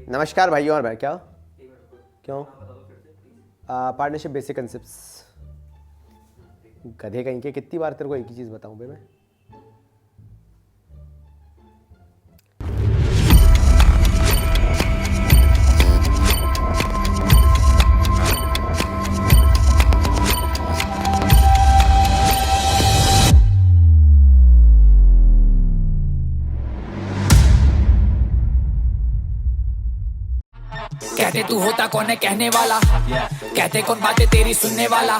नमस्कार भाइयों और भाई क्या क्यों पार्टनरशिप बेसिक कंसेप्ट्स गधे कहीं के कितनी बार तेरे को एक ही चीज बताऊं बे मैं। कहते तू होता कौन है कहने वाला, कहते कौन बातें तेरी सुनने वाला,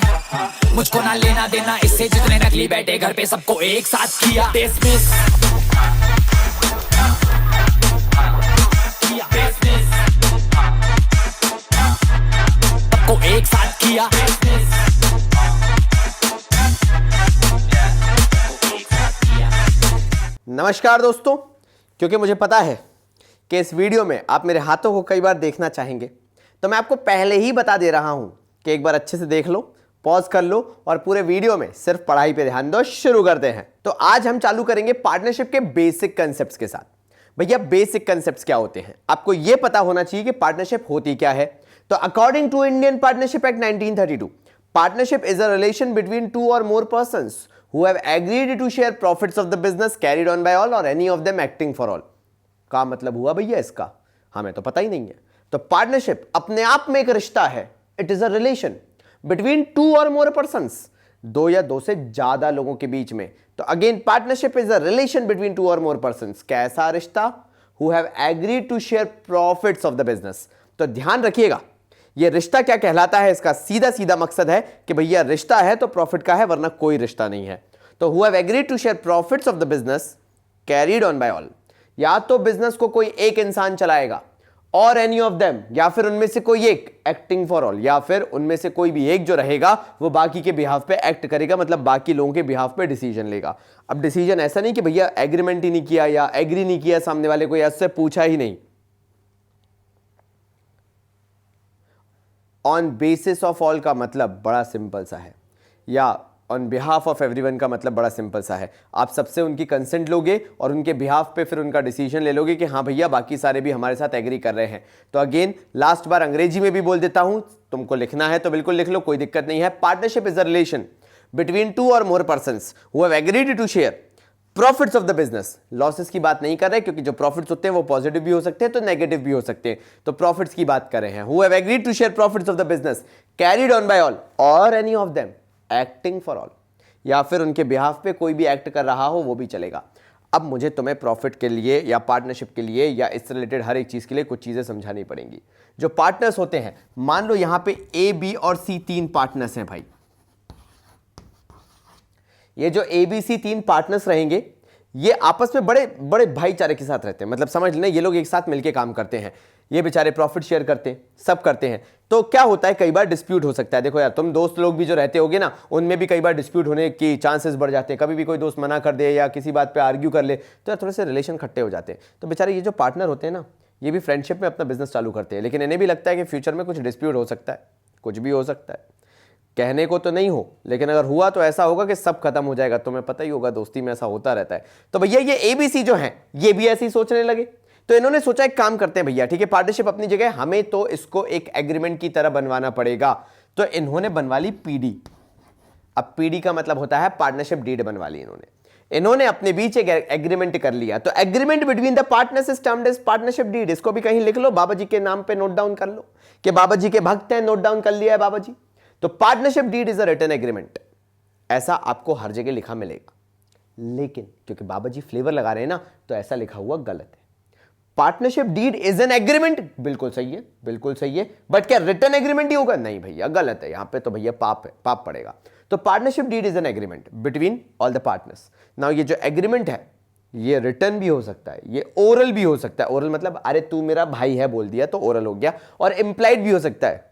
मुझको ना लेना देना इससे जितने नकली बैठे घर पे सबको एक साथ किया डिसमिस। सबको एक साथ किया। नमस्कार दोस्तों, क्योंकि मुझे पता है कि इस वीडियो में आप मेरे हाथों को कई बार देखना चाहेंगे, तो मैं आपको पहले ही बता दे रहा हूं कि एक बार अच्छे से देख लो, पॉज कर लो और पूरे वीडियो में सिर्फ पढ़ाई पे ध्यान दो। शुरू करते हैं। तो आज हम चालू करेंगे पार्टनरशिप के बेसिक कंसेप्ट्स के साथ। भैया बेसिक कंसेप्ट्स क्या होते हैं, आपको यह पता होना चाहिए कि पार्टनरशिप होती क्या है। तो according to Indian partnership act 1932, partnership is a relation between two or more persons who have agreed to share profits of the business carried on by all or any of them acting for all। का मतलब हुआ भैया इसका, हमें तो पता ही नहीं है। तो पार्टनरशिप अपने आप में एक रिश्ता है। It is a relation between two or more persons, दो या दो से ज्यादा लोगों के बीच में। तो again partnership is a relation between two or more persons. कैसा रिश्ता? Who have agreed to share profits of the business. तो ध्यान रखिएगा, ये रिश्ता क्या कहलाता है, इसका सीधा सीधा मकसद है कि भैया रिश्ता है तो प्रॉफिट का है, वरना कोई रिश्ता नहीं है। तो who have agreed to share profits of the business carried on by all, या तो बिजनेस को कोई एक इंसान चलाएगा और एनी ऑफ देम, या फिर उनमें से कोई एक एक्टिंग फॉर ऑल, या फिर उनमें से कोई भी एक जो रहेगा वो बाकी के बिहाफ पे एक्ट करेगा, मतलब बाकी लोगों के बिहाफ पे डिसीजन लेगा। अब डिसीजन ऐसा नहीं कि भैया एग्रीमेंट ही नहीं किया या एग्री नहीं किया सामने वाले को या उससे पूछा ही नहीं। ऑन बेसिस ऑफ ऑल का मतलब बड़ा सिंपल सा है, या ऑन बिहाफ ऑफ एवरीवन का मतलब बड़ा सिंपल सा है। आप सबसे उनकी कंसेंट लोगे और उनके बिहाफ पे फिर उनका डिसीजन ले लोगे कि हाँ भैया बाकी सारे भी हमारे साथ एग्री कर रहे हैं। तो अगेन लास्ट बार अंग्रेजी में भी बोल देता हूं, तुमको लिखना है तो बिल्कुल लिख लो, कोई दिक्कत नहीं है। Partnership is a relation between two or more persons who have agreed to share profits of the business. Losses की बात नहीं कर रहे, क्योंकि जो प्रॉफिट्स होते हैं वो पॉजिटिव भी हो सकते हैं तो नेगेटिव भी हो सकते हैं। तो प्रॉफिट्स की बात कर रहे हैं। Who have agreed to share profits of the business carried on by all or any of them acting for all, या फिर उनके बिहाफ पे कोई भी एक्ट कर रहा हो वो भी चलेगा। अब मुझे तुम्हें प्रॉफिट के लिए या पार्टनरशिप के लिए या इससे रिलेटेड हर एक चीज के लिए कुछ चीजें समझानी पड़ेंगी। जो पार्टनर्स होते हैं, मान लो यहां पे ए, बी और सी तीन पार्टनर्स हैं भाई। ये जो ए, बी, सी तीन पार्टनर्स रहेंगे, ये आपस में बड़े बड़े भाईचारे के साथ रहते हैं। मतलब समझ लेना, ये लोग एक साथ मिलकर काम करते हैं, ये बेचारे प्रॉफिट शेयर करते हैं, सब करते हैं। तो क्या होता है, कई बार डिस्प्यूट हो सकता है। देखो यार, तुम दोस्त लोग भी जो रहते होगे ना, उनमें भी कई बार डिस्प्यूट होने की चांसेस बढ़ जाते हैं। कभी भी कोई दोस्त मना कर दे या किसी बात पे आर्ग्यू कर ले तो यार थोड़े से रिलेशन खट्टे हो जाते हैं। तो बेचारे ये जो पार्टनर होते हैं ना, ये भी फ्रेंडशिप में अपना बिजनेस चालू करते हैं, लेकिन इन्हें भी लगता है कि फ्यूचर में कुछ डिस्प्यूट हो सकता है, कुछ भी हो सकता है। कहने को तो नहीं हो, लेकिन अगर हुआ तो ऐसा होगा कि सब खत्म हो जाएगा। तुम्हें पता ही होगा, दोस्ती में ऐसा होता रहता है। तो भैया ये एबीसी जो हैं, ये भी ऐसे ही सोचने लगे। तो इन्होंने सोचा एक काम करते हैं भैया, ठीक है पार्टनरशिप अपनी जगह, हमें तो इसको एक एग्रीमेंट की तरह बनवाना पड़ेगा। तो इन्होंने बनवा ली पीडी। अब पीडी का मतलब होता है पार्टनरशिप डीड बनवा ली इन्होंने अपने बीच एक एग्रीमेंट कर लिया। तो agreement between the partners is termed as partnership deed. इसको भी कहीं लिख लो, बाबा जी के नाम पे नोट डाउन कर लो कि बाबा जी के भक्त हैं, नोट डाउन कर लिया है बाबा जी। तो partnership deed is a written agreement, ऐसा आपको हर जगह लिखा मिलेगा। लेकिन क्योंकि बाबा जी फ्लेवर लगा रहे हैं ना, तो ऐसा लिखा हुआ गलत है। Partnership deed is an agreement, बिल्कुल सही है, बिल्कुल सही है। बट क्या रिटन एग्रीमेंट ही होगा? नहीं भैया, गलत है। यहां पे तो भैया पाप है, पाप पड़ेगा। तो partnership deed is an agreement between all the partners. Now ये जो एग्रीमेंट है, ये रिटन भी हो सकता है, ये ओरल भी हो सकता है। ओरल मतलब अरे तू मेरा भाई है बोल दिया तो ओरल हो गया, और इंप्लाइड भी हो सकता है।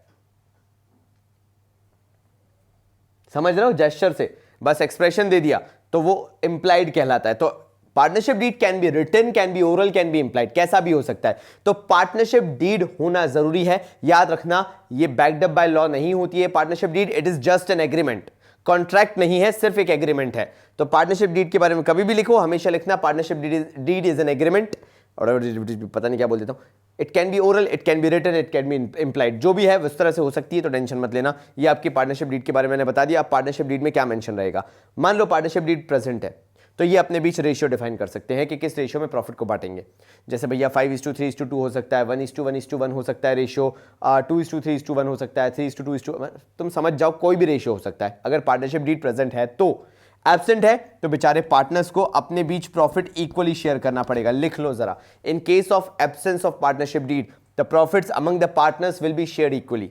समझ रहे हो, जेस्चर से बस एक्सप्रेशन दे दिया तो वो इंप्लाइड कहलाता है। तो partnership deed can be written, can be oral, can be implied, कैसा भी हो सकता है। तो पार्टनरशिप डीड होना जरूरी है, याद रखना। ये बैक्ड अप बाय लॉ नहीं होती है partnership deed, it is just an agreement. Contract नहीं है, सिर्फ एक एग्रीमेंट है। तो पार्टनरशिप डीड के बारे में कभी भी लिखो, हमेशा लिखना partnership deed is an agreement और पता नहीं क्या बोल देता हूँ। It can be oral, it can be written, it can be implied, जो भी है उस तरह से हो सकती है, तो टेंशन मत लेना। ये आपकी पार्टनरशिप डीड के बारे में मैंने बता दिया। आप पार्टनरशिप डीड में क्या मेंशन रहेगा, मान लो पार्टनरशिप डीड प्रेजेंट है, तो ये अपने बीच रेशियो डिफाइन कर सकते हैं कि किस रेशियो में प्रॉफिट को बांटेंगे। जैसे भैया 5:3:2 हो सकता है, 1:1:1 हो सकता है रेशियो, 2:3:1 हो सकता है, 3:2:2, तुम समझ जाओ, कोई भी रेशियो हो सकता है। अगर पार्टनरशिप डीड प्रेजेंट है तो, एब्सेंट है तो बेचारे पार्टनर्स को अपने बीच प्रॉफिट इक्वली शेयर करना पड़ेगा। लिख लो जरा, in case of absence of partnership did the profits among the partners will be shared equally.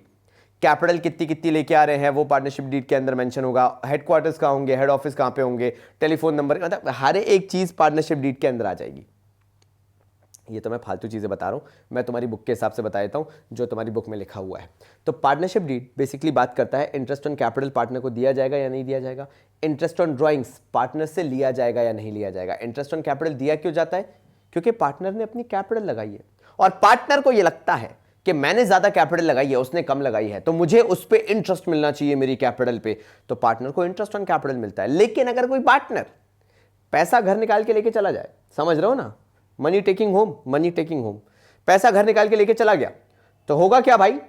Capital कितनी कितनी लेके आ रहे हैं वो पार्टनरशिप डीड के अंदर मेंशन होगा, हेडक्वार्टर्स कहाँ होंगे, हेड ऑफिस कहाँ पे होंगे, टेलीफोन नंबर, मतलब हर एक चीज पार्टनरशिप डीड के अंदर आ जाएगी। ये तो मैं फालतू चीजें बता रहा हूं, मैं तुम्हारी बुक के हिसाब से बता देता हूं जो तुम्हारी बुक में लिखा हुआ है। तो पार्टनरशिप डीड बेसिकली बात करता है इंटरेस्ट ऑन कैपिटल पार्टनर को दिया जाएगा या नहीं दिया जाएगा, इंटरेस्ट ऑन ड्राइंग्स पार्टनर से लिया जाएगा या नहीं लिया जाएगा। इंटरेस्ट ऑन कैपिटल दिया क्यों जाता है, क्योंकि पार्टनर ने अपनी कैपिटल लगाई है और पार्टनर को यह लगता है कि मैंने ज्यादा कैपिटल लगाई है, उसने कम लगाई है, तो मुझे उस पर इंटरेस्ट मिलना चाहिए मेरी कैपिटल पे, तो पार्टनर को इंटरेस्ट ऑन कैपिटल मिलता है। लेकिन अगर कोई पार्टनर पैसा घर निकाल के लेके चला जाए, समझ रहे हो ना, money taking home, money taking home, पैसा घर निकाल के लेके चला गया, तो होगा क्या भाई,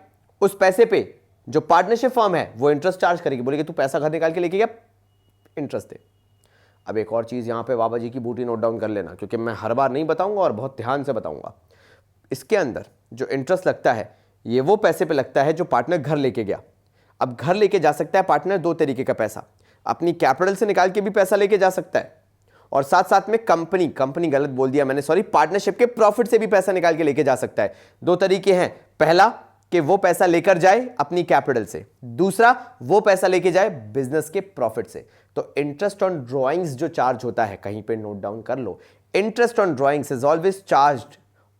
उस पैसे पे जो पार्टनरशिप फर्म है वो इंटरेस्ट चार्ज करेगी, बोलेगी तू पैसा घर निकाल के लेके गया, इंटरेस्ट दे। अब एक और चीज यहां पे बाबा जी की बूटी नोट डाउन कर लेना, क्योंकि मैं हर बार नहीं बताऊंगा और बहुत ध्यान से बताऊंगा। इसके अंदर जो इंटरेस्ट लगता है ये वो पैसे पे लगता है जो पार्टनर घर लेके गया। अब घर लेके जा सकता है पार्टनर दो तरीके का पैसा, अपनी कैपिटल से निकाल के भी पैसा लेके जा सकता है, और साथ साथ में कंपनी गलत बोल दिया मैंने, सॉरी, पार्टनरशिप के प्रॉफिट से भी पैसा निकाल के लेके जा सकता है। दो तरीके हैं, पहला कि वो पैसा लेकर जाए अपनी कैपिटल से, दूसरा वो पैसा लेके जाए बिजनेस के प्रॉफिट से। तो इंटरेस्ट ऑन ड्रॉइंग्स जो चार्ज होता है, कहीं पे नोट डाउन कर लो, interest on drawings is always charged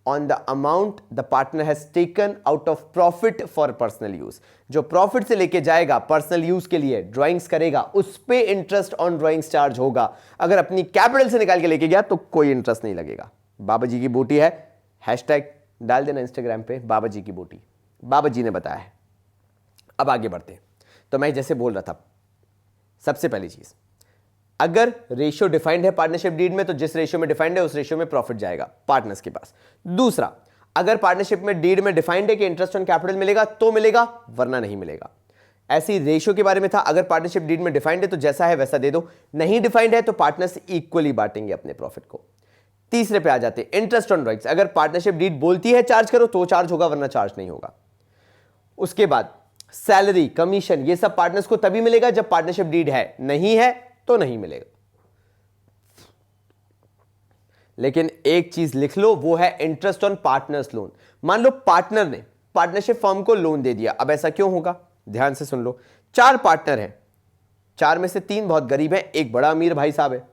on the amount the partner has taken out of profit for personal use। जो प्रॉफिट से लेके जाएगा पर्सनल यूज के लिए, ड्राइंग्स करेगा, उस पे इंटरेस्ट ऑन ड्राइंग्स चार्ज होगा। अगर अपनी कैपिटल से निकाल के लेके गया तो कोई इंटरेस्ट नहीं लगेगा। बाबा जी की बूटी है, हैशटैग डाल देना इंस्टाग्राम पे, बाबा जी की बूटी, बाबा जी ने बताया है। अब आगे बढ़ते हैं। तो मैं जैसे बोल रहा था, सबसे पहली चीज, अगर रेशियो डिफाइंड है पार्टनरशिप डीड में, तो जिस रेशियो में डिफाइंड है उस रेशियो में प्रॉफिट जाएगा पार्टनर्स के पास। दूसरा, अगर पार्टनरशिप में डीड में डिफाइंड है कि इंटरेस्ट ऑन कैपिटल मिलेगा तो मिलेगा, वरना नहीं मिलेगा। ऐसी रेशियो के बारे में था, अगर पार्टनरशिप डीड में डिफाइंड है तो जैसा है वैसा दे दो, नहीं डिफाइंड है तो पार्टनर्स इक्वली बांटेंगे अपने प्रॉफिट को। तीसरे पे आ जाते, इंटरेस्ट ऑन ड्रॉइंग्स, अगर पार्टनरशिप डीड बोलती है चार्ज करो तो चार्ज होगा, वरना चार्ज नहीं होगा। उसके बाद सैलरी, कमीशन, ये सब पार्टनर्स को तभी मिलेगा जब पार्टनरशिप डीड है, नहीं है तो नहीं मिलेगा। लेकिन एक चीज लिख लो, वो है इंटरेस्ट ऑन पार्टनर्स लोन। मान लो पार्टनर ने पार्टनरशिप फर्म को लोन दे दिया, अब ऐसा क्यों होगा, ध्यान से सुन लो। 4 पार्टनर हैं, 4 में से 3 बहुत गरीब हैं, एक बड़ा अमीर भाई साहब है।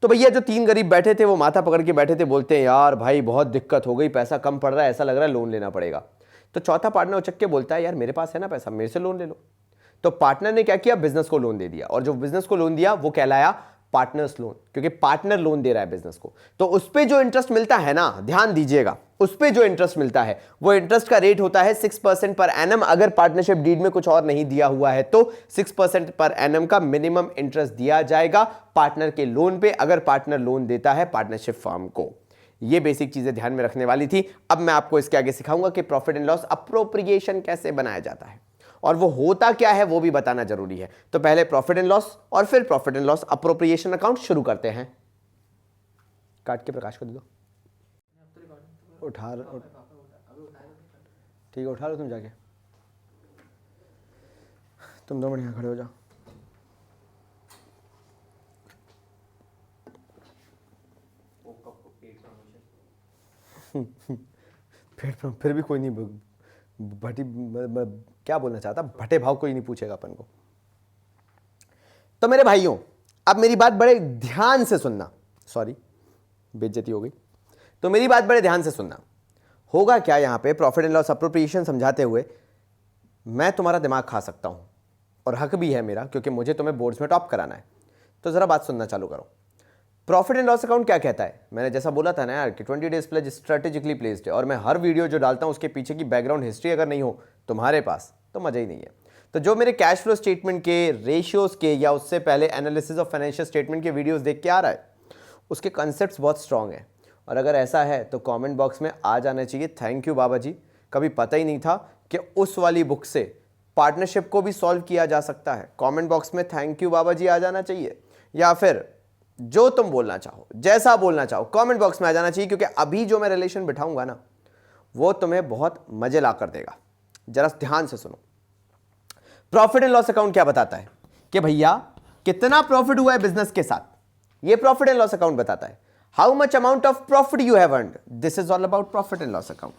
तो भैया जो 3 गरीब बैठे थे वो माथा पकड़ के बैठे थे, बोलते हैं यार भाई बहुत दिक्कत हो गई, पैसा कम पड़ रहा है, ऐसा लग रहा है लोन लेना पड़ेगा। तो चौथा पार्टनर उचक के बोलता है यार मेरे पास है ना पैसा, मेरे से लोन ले लो। तो पार्टनर ने क्या किया, बिजनेस को लोन दे दिया, और जो बिजनेस को लोन दिया वो कहलाया पार्टनर्स लोन, क्योंकि पार्टनर लोन दे रहा है बिजनेस को। तो उस पे जो इंटरेस्ट मिलता है ना, ध्यान दीजिएगा, उस पे जो इंटरेस्ट मिलता है वो इंटरेस्ट का रेट होता है 6% पर एनम। अगर पार्टनरशिप डीड में कुछ और नहीं दिया हुआ है तो 6% पर एनम का मिनिमम इंटरेस्ट दिया जाएगा पार्टनर के लोन पे, अगर पार्टनर लोन देता है पार्टनरशिप फर्म को। ये बेसिक चीजें ध्यान में रखने वाली थी। अब मैं आपको इसके आगे सिखाऊंगा कि प्रॉफिट एंड लॉस अप्रोप्रिएशन कैसे बनाया जाता है, और वो होता क्या है वो भी बताना जरूरी है। तो पहले प्रॉफिट एंड लॉस और फिर profit and loss appropriation account शुरू करते हैं। काट के प्रकाश को दे दो, उठा ठीक है, उठा लो तुम जाके, तुम 2 मिनट यहाँ खड़े हो जाओ। फिर भी कोई नहीं, भटी क्या बोलना चाहता, भटे भाव कोई नहीं पूछेगा अपन को। तो मेरे भाइयों अब मेरी बात बड़े ध्यान से सुनना, सॉरी बेइज्जती हो गई, तो मेरी बात बड़े ध्यान से सुनना। होगा क्या यहां पे, प्रॉफिट एंड लॉस अप्रोप्रिएशन समझाते हुए मैं तुम्हारा दिमाग खा सकता हूं, और हक भी है मेरा, क्योंकि मुझे तुम्हें बोर्ड्स में टॉप कराना है। तो जरा बात सुनना चालू करो। प्रॉफिट एंड लॉस अकाउंट क्या कहता है, मैंने जैसा बोला था ना यार कि 20 डेज प्लेज स्ट्रेटेजिकली प्लेस्ड है, और मैं हर वीडियो जो डालता हूं उसके पीछे की बैकग्राउंड हिस्ट्री अगर नहीं हो तुम्हारे पास तो मजा ही नहीं है। तो जो मेरे कैश फ्लो स्टेटमेंट के, रेशियोज के, या उससे पहले एनालिसिस ऑफ फाइनेंशियल स्टेटमेंट के वीडियोस देख के आ रहा है, उसके कॉन्सेप्ट्स बहुत स्ट्रांग है, और अगर ऐसा है तो कमेंट बॉक्स में आ जाना चाहिए थैंक यू बाबा जी, कभी पता ही नहीं था कि उस वाली बुक से पार्टनरशिप को भी सॉल्व किया जा सकता है। कमेंट बॉक्स में थैंक यू बाबा जी आ जाना चाहिए, या फिर जो तुम बोलना चाहो, जैसा बोलना चाहो, कमेंट बॉक्स में आ जाना चाहिए, क्योंकि अभी जो मैं रिलेशन बिठाऊंगा ना वो तुम्हें बहुत मजे ला कर देगा। जरा ध्यान से सुनो। प्रॉफिट एंड लॉस अकाउंट क्या बताता है कि भैया कितना प्रॉफिट हुआ है बिजनेस के साथ, ये प्रॉफिट एंड लॉस अकाउंट बताता है। How much amount of profit you have earned, this is all about profit and loss account.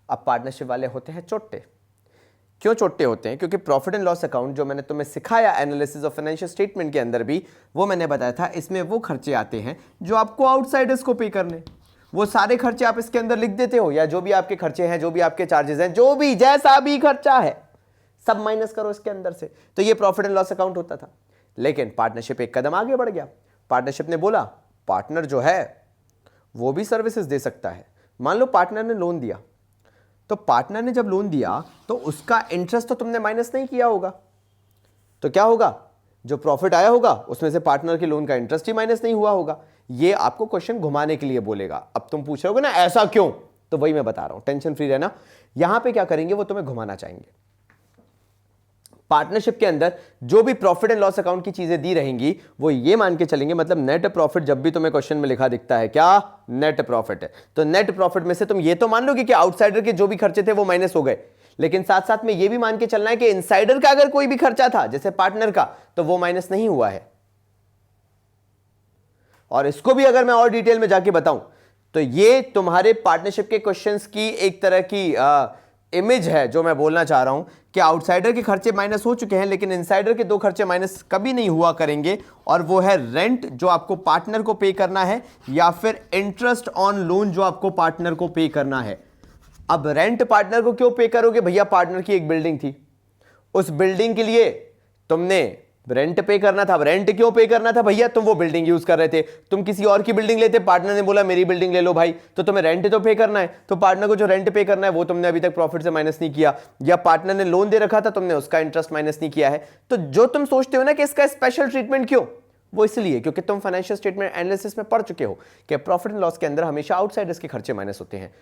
अब पार्टनरशिप वाले होते हैं चोट्टे। क्यों चोट्टे होते हैं? क्योंकि प्रॉफिट एंड लॉस अकाउंट जो मैंने तुम्हें सिखाया एनालिसिस ऑफ फाइनेंशियल स्टेटमेंट के अंदर भी, वो मैंने बताया था इसमें वो खर्चे आते हैं जो आपको आउटसाइडर्स को पे करने। वो सारे खर्चे आप इसके अंदर लिख देते हो, या जो भी आपके खर्चे हैं, जो भी आपके चार्जेस हैं, जो भी जैसा भी खर्चा है सब माइनस करो इसके अंदर से, तो ये प्रॉफिट एंड लॉस अकाउंट होता था। लेकिन पार्टनरशिप एक कदम आगे बढ़ गया। पार्टनरशिप ने बोला पार्टनर जो है वो भी सर्विसेज दे सकता है। मान लो पार्टनर ने लोन दिया, तो पार्टनर ने जब लोन दिया तो उसका इंटरेस्ट तो तुमने माइनस नहीं किया होगा, तो क्या होगा, जो प्रॉफिट आया होगा उसमें से पार्टनर के लोन का इंटरेस्ट ही माइनस नहीं हुआ होगा। ये आपको क्वेश्चन घुमाने के लिए बोलेगा। अब तुम पूछ रहे होगे ना ऐसा क्यों, तो वही मैं बता रहा हूं, टेंशन फ्री रहना। यहां पे क्या करेंगे वो तुम्हें घुमाना चाहेंगे। पार्टनरशिप के अंदर जो भी प्रॉफिट एंड लॉस अकाउंट की चीजें दी रहेंगी वो ये मान के चलेंगे, मतलब नेट प्रॉफिट जब भी तुम्हें क्वेश्चन में लिखा दिखता है क्या नेट प्रॉफिट है, तो नेट प्रॉफिट में से तुम ये तो मान लोगे कि आउटसाइडर के जो भी खर्चे थे वो माइनस हो गए, लेकिन साथ साथ में ये भी मान के चलना है कि इनसाइडर का अगर कोई भी खर्चा था जैसे पार्टनर का, तो वो माइनस नहीं हुआ है। और इसको भी अगर मैं और डिटेल में जाके बताऊं तो ये तुम्हारे पार्टनरशिप के क्वेश्चंस की एक तरह की इमेज है जो मैं बोलना चाह रहा हूं कि आउटसाइडर के खर्चे माइनस हो चुके हैं, लेकिन इनसाइडर के दो खर्चे माइनस कभी नहीं हुआ करेंगे, और वो है रेंट जो आपको पार्टनर को पे करना है, या फिर इंटरेस्ट ऑन लोन जो आपको पार्टनर को पे करना है। अब रेंट पार्टनर को क्यों पे करोगे भैया? पार्टनर की एक बिल्डिंग थी, उस बिल्डिंग के लिए तुमने रेंट पे करना था। अब रेंट क्यों पे करना था भैया? तुम वो बिल्डिंग यूज कर रहे थे, तुम किसी और की बिल्डिंग लेते, पार्टनर ने बोला मेरी बिल्डिंग ले लो भाई, तो तुम्हें रेंट तो पे करना है, तो पार्टनर को जो रेंट पे करना है वो तुमने अभी तक प्रॉफिट से माइनस नहीं किया, या पार्टनर ने लोन दे रखा था तुमने उसका इंटरेस्ट माइनस नहीं किया है। तो जो तुम सोचते हो ना कि इसका स्पेशल ट्रीटमेंट क्यों, वो इसलिए क्योंकि तुम फाइनेंशियल स्टेटमेंट एनालिसिस में पढ़ चुके हो कि प्रॉफिट एंड लॉस के अंदर हमेशा आउटसाइडर्स के खर्चे माइनस होते हैं,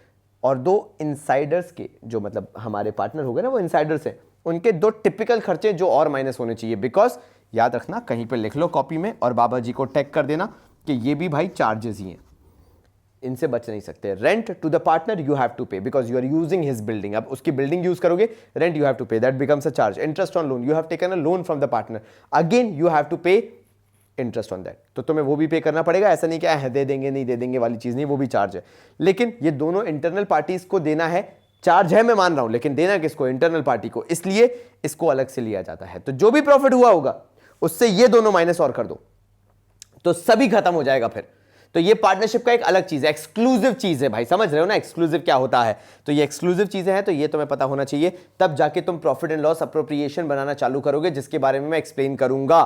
और दो इनसाइडर्स के जो मतलब हमारे पार्टनर हो गए ना वो इनसाइडर्स हैं, उनके दो टिपिकल खर्चे जो और माइनस होने चाहिए। बिकॉज याद रखना, कहीं पे लिख लो कॉपी में और बाबा जी को टैग कर देना कि ये भी भाई चार्जेस ही हैं, इनसे बच नहीं सकते। Rent to the partner you have to pay because you are using his building. अब उसकी बिल्डिंग यूज करोगे, rent you have to pay, that becomes a charge. Interest on loan, you have taken a loan from the partner, again you have to pay interest on that, तो तुम्हें वो भी पे करना पड़ेगा। ऐसा नहीं कि दे देंगे नहीं दे देंगे वाली चीज नहीं, वो भी चार्ज है। लेकिन ये दोनों इंटरनल पार्टीज को देना है, चार्ज है मैं मान रहा हूं, लेकिन देना किसको? इंटरनल पार्टी को, इसलिए इसको अलग से लिया जाता है। तो जो भी प्रॉफिट हुआ होगा उससे ये दोनों माइनस और कर दो तो सभी खत्म हो जाएगा फिर। तो ये पार्टनरशिप का एक अलग चीज है, एक्सक्लूसिव चीज है भाई, समझ रहे हो ना एक्सक्लूसिव क्या होता है? तो ये एक्सक्लूसिव चीजें हैं, तो ये तुम्हें पता होना चाहिए, तब जाके तुम प्रॉफिट एंड लॉस अप्रोप्रिएशन बनाना चालू करोगे, जिसके बारे में मैं एक्सप्लेन करूंगा।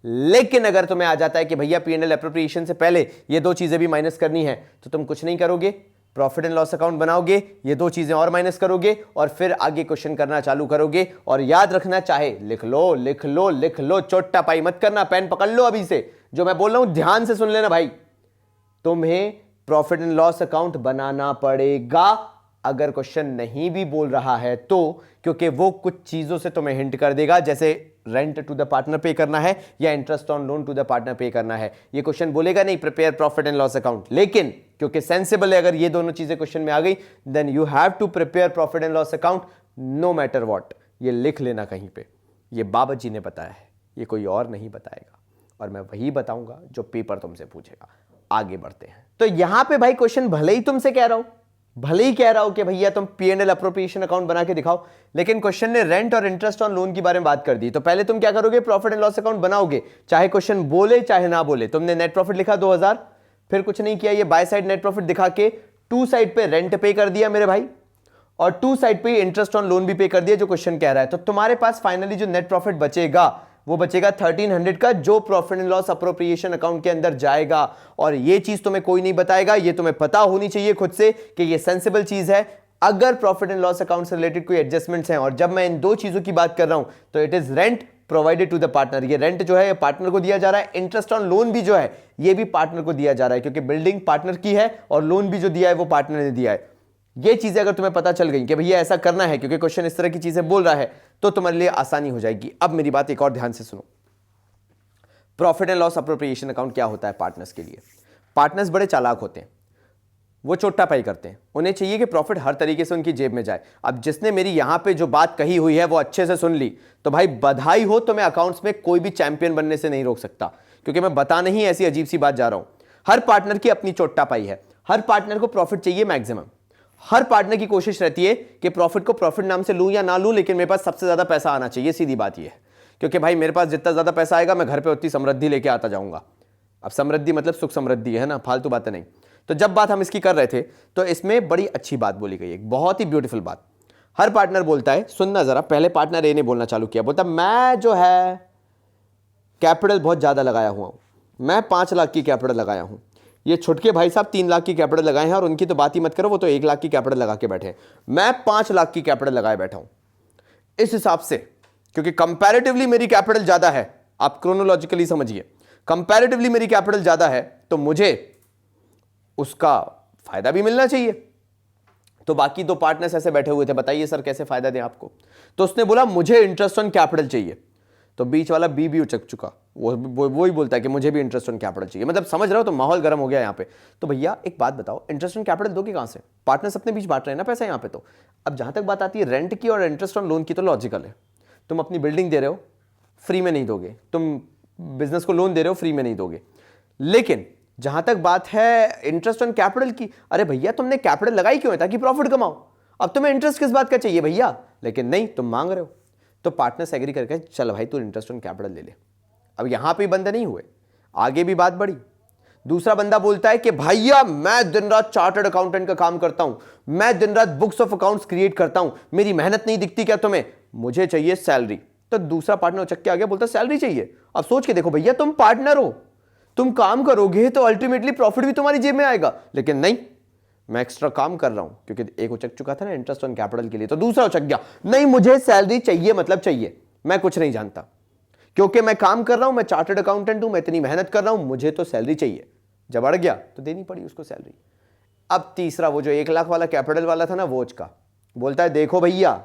लेकिन अगर तुम्हें आ जाता है कि भैया P&L अप्रोप्रिएशन से पहले ये दो चीजें भी माइनस करनी है, तो तुम कुछ नहीं करोगे, प्रॉफिट एंड लॉस अकाउंट बनाओगे, ये दो चीजें और माइनस करोगे, और फिर आगे क्वेश्चन करना चालू करोगे। और याद रखना, चाहे लिख लो लिख लो लिख लो, चोट्टा पाई मत करना, पेन पकड़ लो अभी से, जो मैं बोल रहा हूं ध्यान से सुन लेना भाई। तुम्हें प्रॉफिट एंड लॉस अकाउंट बनाना पड़ेगा अगर क्वेश्चन नहीं भी बोल रहा है तो, क्योंकि वो कुछ चीजों से तुम्हें हिंट कर देगा, जैसे rent to the partner pay करना है या interest on loan to the partner pay करना है। ये क्वेश्चन बोलेगा नहीं prepare profit and loss account, लेकिन क्योंकि सेंसिबल है, अगर ये दोनों चीजें क्वेश्चन में आ गई, then you have to prepare profit and loss account no matter what. ये लिख लेना कहीं पे, ये बाबा जी ने बताया है, ये कोई और नहीं बताएगा, और मैं वही बताऊंगा जो पेपर तुमसे पूछेगा। आगे बढ़ते हैं। तो यहां पे भाई क्वेश्चन भले ही तुमसे कह रहा हूं, भले ही कह रहा हूं कि भैया तुम P&L अप्रोप्रिएशन अकाउंट बना के दिखाओ, लेकिन क्वेश्चन ने रेंट और इंटरेस्ट ऑन लोन के बारे में बात कर दी, तो पहले तुम क्या करोगे? प्रॉफिट एंड लॉस अकाउंट बनाओगे, चाहे क्वेश्चन बोले चाहे ना बोले। तुमने नेट प्रॉफिट लिखा 2000, फिर कुछ नहीं किया, ये बाय साइड नेट प्रॉफिट दिखा के टू साइड पे रेंट पे कर दिया मेरे भाई, और टू साइड पे इंटरेस्ट ऑन लोन भी पे कर दिया जो क्वेश्चन कह रहा है। तो तुम्हारे पास फाइनली जो नेट प्रॉफिट बचेगा वो बचेगा 1300 का, जो profit and loss appropriation account के अंदर जाएगा। और ये चीज तुम्हें कोई नहीं बताएगा, ये तुम्हें पता होनी चाहिए खुद से कि ये सेंसिबल चीज है। अगर प्रॉफिट एंड लॉस अकाउंट से रिलेटेड कोई एडजस्टमेंट्स हैं, और जब मैं इन दो चीजों की बात कर रहा हूं तो it is rent provided to the partner. ये रेंट जो है पार्टनर को दिया जा रहा है, इंटरेस्ट ऑन लोन भी जो है ये भी पार्टनर को दिया जा रहा है, क्योंकि बिल्डिंग पार्टनर की है और लोन भी जो दिया है वो पार्टनर ने दिया है। ये चीजें अगर तुम्हें पता चल गई कि भैया ऐसा करना है, क्योंकि क्वेश्चन इस तरह की चीजें बोल रहा है, तो तुम्हारे लिए आसानी हो जाएगी। अब मेरी बात एक और ध्यान से सुनो। Profit and loss appropriation account क्या होता है पार्टनर्स के लिए? पार्टनर्स बड़े चालाक होते हैं, वो चोट्टा पाई करते हैं। उन्हें चाहिए कि प्रॉफिट हर तरीके से उनकी जेब में जाए। अब जिसने मेरी यहां पे जो बात कही हुई है वो अच्छे से सुन ली तो भाई बधाई हो, तो मैं अकाउंट्स में कोई भी चैंपियन बनने से नहीं रोक सकता, क्योंकि मैं बताने ही ऐसी अजीब सी बात जा रहा हूं। हर पार्टनर की अपनी चोट्टा पाई है, हर पार्टनर को प्रॉफिट चाहिए मैक्सिमम। हर पार्टनर की कोशिश रहती है कि प्रॉफिट को प्रॉफिट नाम से लूं या ना लूं, लेकिन मेरे पास सबसे ज्यादा पैसा आना चाहिए। सीधी बात यह है, क्योंकि भाई मेरे पास जितना ज्यादा पैसा आएगा मैं घर पे उतनी समृद्धि लेके आता जाऊंगा। अब समृद्धि मतलब सुख समृद्धि है ना, फालतू बातें नहीं। तो जब बात हम इसकी कर रहे थे तो इसमें बड़ी अच्छी बात बोली गई, एक बहुत ही ब्यूटीफुल बात। हर पार्टनर बोलता है, सुनना जरा, पहले पार्टनर ए ने बोलना चालू किया, बोलता मैं जो है कैपिटल बहुत ज्यादा लगाया हुआ हूं, मैं 5 लाख की कैपिटल लगाया हूं। ये छुटके भाई साहब 3 लाख की कैपिटल लगाए हैं और उनकी तो बात ही मत करो, वो तो 1 लाख की कैपिटल लगा के बैठे हैं। मैं 5 लाख की कैपिटल लगाए बैठा हूं। इस हिसाब से, क्योंकि कंपैरेटिवली मेरी कैपिटल ज्यादा है, आप क्रोनोलॉजिकली समझिए, कंपैरेटिवली मेरी कैपिटल ज्यादा है तो मुझे उसका फायदा भी मिलना चाहिए। तो बाकी 2 पार्टनर्स ऐसे बैठे हुए थे, बताइए सर कैसे फायदा दें आपको? तो उसने बोला मुझे इंटरेस्ट ऑन कैपिटल चाहिए। तो बीच वाला बी भी उचक चुका, वो ही बोलता है कि मुझे भी इंटरेस्ट ऑन कैपिटल चाहिए। मतलब समझ रहे हो, तो माहौल गर्म हो गया यहाँ पे। तो भैया एक बात बताओ, इंटरेस्ट ऑन कैपिटल दोगे कहां से? पार्टनर्स अपने बीच बांट रहे हैं ना पैसा यहाँ पे। तो अब जहां तक बात आती है रेंट की और इंटरेस्ट ऑन लोन की, तो लॉजिकल है। तुम अपनी बिल्डिंग दे रहे हो, फ्री में नहीं दोगे। तुम बिजनेस को लोन दे रहे हो, फ्री में नहीं दोगे। लेकिन जहां तक बात है इंटरेस्ट ऑन कैपिटल की, अरे भैया तुमने कैपिटल लगाई क्यों है? ताकि प्रॉफिट कमाओ। अब तुम्हें इंटरेस्ट किस बात का चाहिए भैया? लेकिन नहीं, तुम मांग रहे हो। तो पार्टनर्स एग्री करके चल भाई तू इंटरेस्ट ऑन कैपिटल ले ले। अब यहां पे बंदे नहीं हुए, आगे भी बात बढ़ी। दूसरा बंदा बोलता है कि भैया मैं दिन रात चार्टर्ड अकाउंटेंट का काम करता हूं, मैं दिन रात बुक्स ऑफ अकाउंट्स क्रिएट करता हूं, मेरी मेहनत नहीं दिखती क्या तुम्हें? मुझे चाहिए सैलरी। तो दूसरा पार्टनर उचक के आ गया, बोलता सैलरी चाहिए। अब सोच के देखो भैया, तुम पार्टनर हो, तुम काम करोगे तो अल्टीमेटली प्रॉफिट भी तुम्हारी जेब में आएगा। लेकिन नहीं, मैं एक्स्ट्रा काम कर रहा हूं, क्योंकि एक उचक चुका था ना इंटरेस्ट ऑन कैपिटल के लिए, तो दूसरा उचक गया, नहीं मुझे सैलरी चाहिए, मतलब चाहिए, मैं कुछ नहीं जानता, क्योंकि मैं काम कर रहा हूं, मैं चार्टर्ड अकाउंटेंट हूं, मैं इतनी मेहनत कर रहा हूं, मुझे तो सैलरी चाहिए। जब अड़ गया तो देनी पड़ी उसको सैलरी। अब तीसरा, वो जो 1 लाख वाला कैपिटल वाला था ना, वो का बोलता है देखो भैया,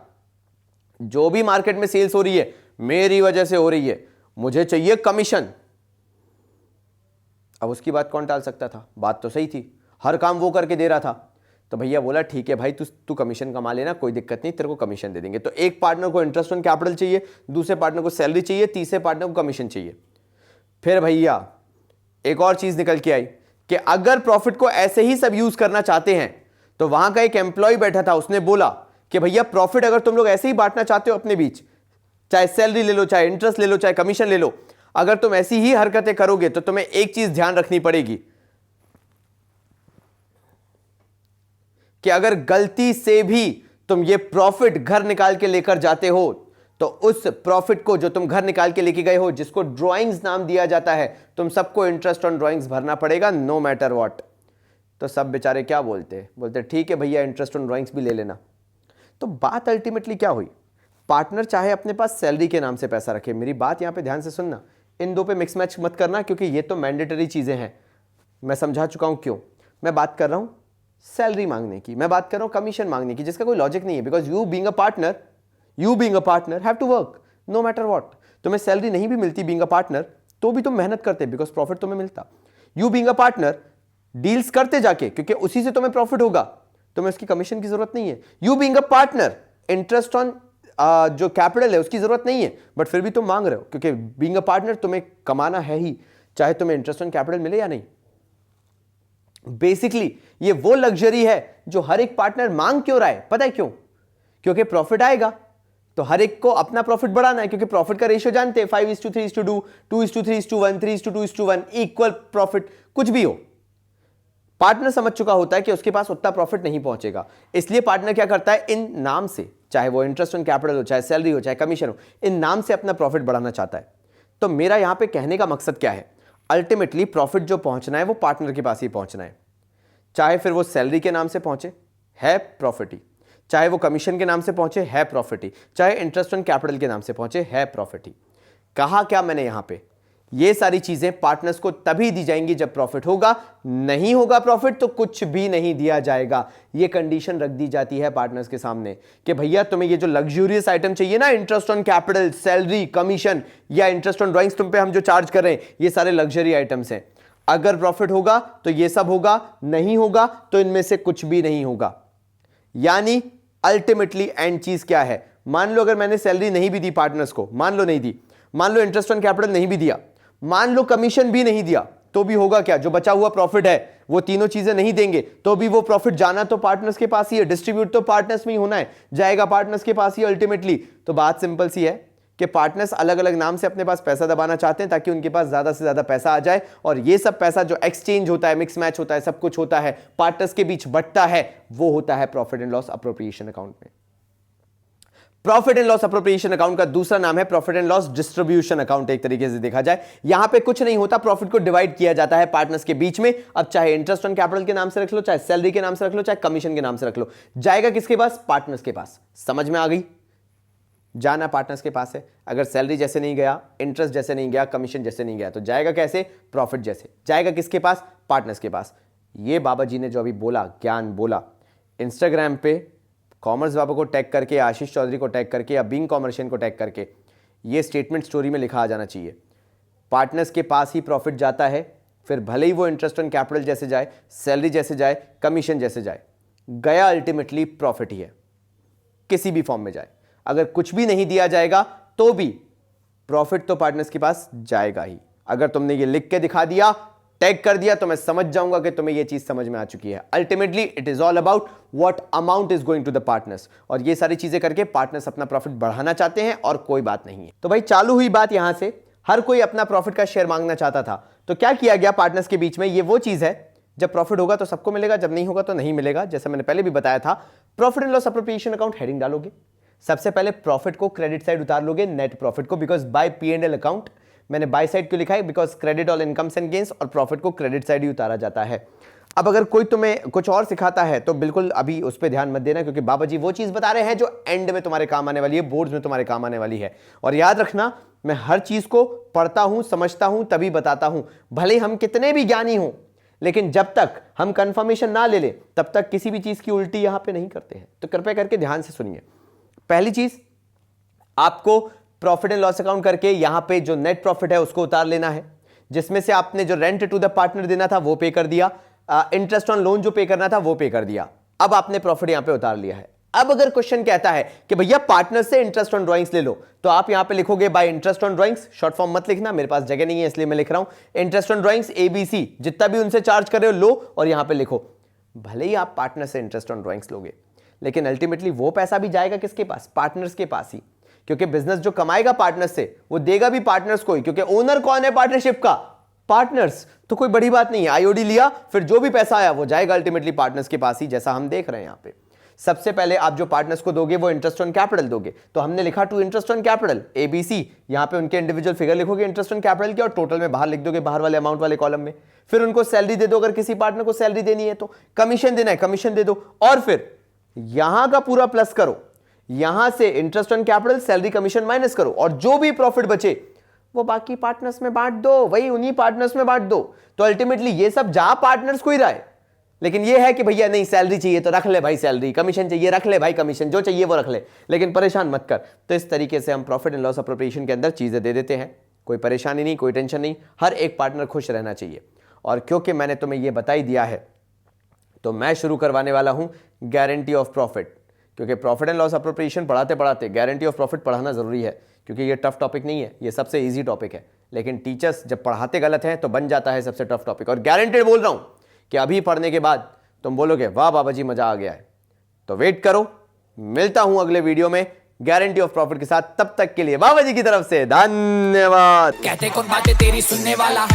जो भी मार्केट में सेल्स हो रही है मेरी वजह से हो रही है, मुझे चाहिए कमीशन। अब उसकी बात कौन टाल सकता था? बात तो सही थी, हर काम वो करके दे रहा था। तो भैया बोला ठीक है भाई, तू कमीशन कमा लेना, कोई दिक्कत नहीं, तेरे को कमीशन दे देंगे। तो एक पार्टनर को इंटरेस्ट ऑन कैपिटल चाहिए, दूसरे पार्टनर को सैलरी चाहिए, तीसरे पार्टनर को कमीशन चाहिए। फिर भैया एक और चीज निकल के आई कि अगर प्रॉफिट को ऐसे ही सब यूज करना चाहते हैं, तो वहां का एक एम्प्लॉय बैठा था, उसने बोला कि भैया प्रॉफिट अगर तुम लोग ऐसे ही बांटना चाहते हो अपने बीच, चाहे सैलरी ले लो, चाहे इंटरेस्ट ले लो, चाहे कमीशन ले लो, अगर तुम ऐसी ही हरकतें करोगे तो तुम्हें एक चीज ध्यान रखनी पड़ेगी कि अगर गलती से भी तुम ये प्रॉफिट घर निकाल के लेकर जाते हो, तो उस प्रॉफिट को जो तुम घर निकाल के लेके गए हो, जिसको ड्राइंग्स नाम दिया जाता है, तुम सबको इंटरेस्ट ऑन ड्राइंग्स भरना पड़ेगा, नो मैटर व्हाट। तो सब बेचारे क्या बोलते ठीक है भैया इंटरेस्ट ऑन ड्राइंग्स भी ले लेना। तो बात अल्टीमेटली क्या हुई? पार्टनर चाहे अपने पास सैलरी के नाम से पैसा रखे, मेरी बात यहां पे ध्यान से सुनना, इन दो पे मिक्स मैच मत करना, क्योंकि ये तो मैंडेटरी चीजें हैं। मैं समझा चुका हूं क्यों। मैं बात कर रहा हूं सैलरी मांगने की, मैं बात कर रहा हूं कमीशन मांगने की, जिसका कोई लॉजिक नहीं है। Because you being a partner have to work no matter what. तुम्हें सैलरी नहीं भी मिलती बीइंग अ पार्टनर, तो भी तुम मेहनत करते, बिकॉज प्रॉफिट तुम्हें मिलता। You being a partner deals करते जाके, क्योंकि उसी से तुम्हें प्रॉफिट होगा, तुम्हें उसकी कमीशन की जरूरत नहीं है। You being a partner interest on जो कैपिटल है उसकी जरूरत नहीं है, बट फिर भी तुम मांग रहे हो, क्योंकि बीइंग अ पार्टनर तुम्हें कमाना है ही, चाहे तुम्हें इंटरेस्ट ऑन कैपिटल मिले या नहीं। बेसिकली ये वो लग्जरी है जो हर एक पार्टनर मांग क्यों रहा है, पता है क्यों? क्योंकि प्रॉफिट आएगा तो हर एक को अपना प्रॉफिट बढ़ाना है, क्योंकि प्रॉफिट का रेशियो जानते हैं 5:3:2, 2:3:1, 3:2:1, इक्वल प्रॉफिट कुछ भी हो। पार्टनर समझ चुका होता है कि उसके पास उतना प्रॉफिट नहीं पहुंचेगा, इसलिए पार्टनर क्या करता है, इन नाम से, चाहे वो इंटरेस्ट ऑन कैपिटल हो, चाहे सैलरी हो, चाहे कमीशन हो, इन नाम से अपना प्रॉफिट बढ़ाना चाहता है। तो मेरा यहां पे कहने का मकसद क्या है? अल्टीमेटली प्रॉफिट जो पहुंचना है वो पार्टनर के पास ही पहुंचना है, चाहे फिर वो सैलरी के नाम से पहुंचे, है प्रॉफिट ही, चाहे वो कमीशन के नाम से पहुंचे, है प्रॉफिट ही, चाहे इंटरेस्ट ऑन कैपिटल के नाम से पहुंचे, है प्रॉफिट ही। कहा क्या मैंने यहां पे, ये सारी चीजें पार्टनर्स को तभी दी जाएंगी जब प्रॉफिट होगा, नहीं होगा प्रॉफिट तो कुछ भी नहीं दिया जाएगा। ये कंडीशन रख दी जाती है पार्टनर्स के सामने कि भैया तुम्हें ये जो लग्जूरियस आइटम चाहिए ना, interest on capital, salary, commission या इंटरेस्ट ऑन ड्राइंग्स तुम पे हम जो चार्ज कर रहे हैं, ये सारे लग्जरी आइटम्स हैं। अगर प्रॉफिट होगा तो ये सब होगा, नहीं होगा तो इनमें से कुछ भी नहीं होगा। यानी अल्टीमेटली एंड चीज क्या है, मान लो अगर मैंने सैलरी नहीं भी दी पार्टनर्स को, मान लो नहीं दी, मान लो इंटरेस्ट ऑन कैपिटल नहीं भी दिया, मान लो कमीशन भी नहीं दिया, तो भी होगा क्या, जो बचा हुआ प्रॉफिट है वो तीनों चीजें नहीं देंगे तो भी वो प्रॉफिट जाना तो पार्टनर्स के पास ही है, डिस्ट्रीब्यूट तो पार्टनर्स में ही होना है, जाएगा पार्टनर्स के पास ही अल्टीमेटली। तो बात सिंपल सी है कि पार्टनर्स अलग अलग नाम से अपने पास पैसा दबाना चाहते हैं ताकि उनके पास ज्यादा से ज्यादा पैसा आ जाए, और ये सब पैसा जो एक्सचेंज होता है, मिक्स मैच होता है, सब कुछ होता है, पार्टनर्स के बीच बंटता है, वो होता है profit and loss appropriation account में। Profit and loss appropriation account का दूसरा नाम है profit and loss distribution account. एक तरीके से देखा जाए यहां पे कुछ नहीं होता, प्रॉफिट को डिवाइड किया जाता है पार्टनर्स के बीच में। अब चाहे इंटरेस्ट ऑन कैपिटल के नाम से रख लो, चाहे सैलरी के नाम से रख लो, चाहे कमीशन के नाम से रख लो, जाएगा किसके पास, पार्टनर्स के पास। समझ में आ गई, जाना पार्टनर्स के पास है। अगर सैलरी जैसे नहीं गया, इंटरेस्ट जैसे नहीं गया, कमीशन जैसे नहीं गया, तो जाएगा कैसे, प्रॉफिट जैसे जाएगा किसके पास, पार्टनर्स के पास। ये बाबा जी ने जो अभी बोला, ज्ञान बोला, इंस्टाग्राम पे कॉमर्स बाबा को टैग करके, आशीष चौधरी को टैग करके या बीइंग कॉमर्शियन को टैग करके ये स्टेटमेंट स्टोरी में लिखा आ जाना चाहिए। पार्टनर्स के पास ही प्रॉफिट जाता है, फिर भले ही वो इंटरेस्ट ऑन कैपिटल जैसे जाए, सैलरी जैसे जाए, कमीशन जैसे जाए, गया अल्टीमेटली प्रॉफिट ही है, किसी भी फॉर्म में जाए। अगर कुछ भी नहीं दिया जाएगा तो भी प्रॉफिट तो पार्टनर्स के पास जाएगा ही। अगर तुमने ये लिख के दिखा दिया, टैग कर दिया, तो मैं समझ जाऊंगा कि तुम्हें ये चीज समझ में आ चुकी है। Ultimately it is all about what amount is going to the partners, और ये सारी चीजें करके पार्टनर्स अपना प्रॉफिट बढ़ाना चाहते हैं और कोई बात नहीं है। तो भाई चालू हुई बात यहां से, हर कोई अपना प्रॉफिट का शेयर मांगना चाहता था, तो क्या किया गया पार्टनर्स के बीच में, ये वो चीज है जब प्रॉफिट होगा तो सबको मिलेगा, जब नहीं होगा तो नहीं मिलेगा। जैसे मैंने पहले भी बताया था, profit and loss appropriation account heading डालोगे, सबसे पहले प्रॉफिट को क्रेडिट साइड उतार लोगे, नेट प्रॉफिट को, बिकॉज बाय P&L अकाउंट मैंने बाय साइड क्यों लिखा है, because credit all incomes and gains, और प्रॉफिट को क्रेडिट साइड ही उतारा जाता है। अब अगर कोई तुम्हें कुछ और सिखाता है तो बिल्कुल अभी उस पर ध्यान मत देना, क्योंकि बाबा जी वो चीज बता रहे हैं जो एंड में तुम्हारे काम आने वाली है, बोर्ड्स में तुम्हारे काम आने वाली है। और याद रखना, मैं हर चीज को पढ़ता हूं, समझता हूं, तभी बताता हूं। भले हम कितने भी ज्ञानी हों, लेकिन जब तक हम कंफर्मेशन ना ले ले तब तक किसी भी चीज की उल्टी यहां पे नहीं करते हैं। तो कृपया करके ध्यान से सुनिए। पहली चीज, आपको प्रॉफिट एंड लॉस अकाउंट करके यहां पे जो नेट प्रॉफिट है उसको उतार लेना है, जिसमें से आपने जो रेंट टू द पार्टनर देना था वो पे कर दिया, इंटरेस्ट ऑन लोन जो पे करना था वो पे कर दिया। अब आपने प्रॉफिट यहां पे उतार लिया है। अब अगर क्वेश्चन कहता है कि भैया पार्टनर से इंटरेस्ट ऑन ड्राइंग्स ले लो, तो आप यहां पे लिखोगे bye interest on drawings, short form मत लिखना, मेरे पास जगह नहीं है इसलिए मैं लिख रहा हूं इंटरेस्ट ऑन ड्राइंग्स ABC, जितना भी उनसे चार्ज कर रहे हो लो और यहां पे लिखो। भले ही आप पार्टनर से इंटरेस्ट ऑन ड्राइंग्स लोगे, लेकिन अल्टीमेटली वो पैसा भी जाएगा किसके पास, पार्टनर्स के पास ही, क्योंकि बिजनेस जो कमाएगा पार्टनर्स से वो देगा भी पार्टनर्स को ही, क्योंकि ओनर कौन है पार्टनरशिप का, पार्टनर्स। तो कोई बड़ी बात नहीं है, IOD लिया, फिर जो भी पैसा आया वो जाएगा अल्टीमेटली पार्टनर्स के पास ही, जैसा हम देख रहे हैं यहां पे। सबसे पहले आप जो पार्टनर्स को दोगे वो इंटरेस्ट ऑन कैपिटल दोगे, तो हमने लिखा to interest on capital ABC, यहां पे उनके इंडिविजुअल फिगर लिखोगे इंटरेस्ट ऑन कैपिटल के, और टोटल में बाहर लिख दोगे, बाहर वाले अमाउंट वाले कॉलम में। फिर उनको सैलरी दे दो, अगर किसी पार्टनर को सैलरी देनी है तो, कमीशन देना है कमीशन दे दो, और फिर यहां का पूरा प्लस करो, यहां से interest on capital, salary, commission minus करो, और जो भी प्रॉफिट बचे वो बाकी पार्टनर्स में बांट दो, वही उन्हीं पार्टनर्स में बांट दो। तो अल्टीमेटली ये सब जा पार्टनर्स को ही रहा है, लेकिन ये है कि भैया नहीं सैलरी चाहिए तो रख ले भाई सैलरी, कमीशन चाहिए रख ले भाई कमीशन, जो चाहिए वो रख ले, लेकिन परेशान मत कर। तो इस तरीके से हम प्रॉफिट एंड लॉस अप्रोप्रिएशन के अंदर चीजें दे देते हैं, कोई परेशानी नहीं, कोई टेंशन नहीं, हर एक पार्टनर खुश रहना चाहिए। और क्योंकि मैंने तुम्हें यह बता ही दिया है, तो मैं शुरू करवाने वाला हूं गारंटी ऑफ प्रॉफिट, क्योंकि प्रॉफिट एंड लॉस अप्रोप्रिएशन पढ़ाते पढ़ाते गारंटी ऑफ प्रॉफिट पढ़ाना जरूरी है, क्योंकि ये टफ टॉपिक नहीं है, ये सबसे इजी टॉपिक है, लेकिन टीचर्स जब पढ़ाते गलत हैं तो बन जाता है सबसे टफ टॉपिक। और गारंटेड बोल रहा हूं कि अभी पढ़ने के बाद तुम बोलोगे वाह बाबा जी मजा आ गया है। तो वेट करो, मिलता हूं अगले वीडियो में गारंटी ऑफ प्रॉफिट के साथ, तब तक के लिए बाबा जी की तरफ से धन्यवाद। कहते कौन बातें तेरी सुनने वाला,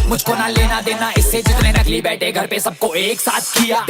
मुझको ना लेना देना इससे, जितने नकली बैठे घर पे सबको एक साथ किया।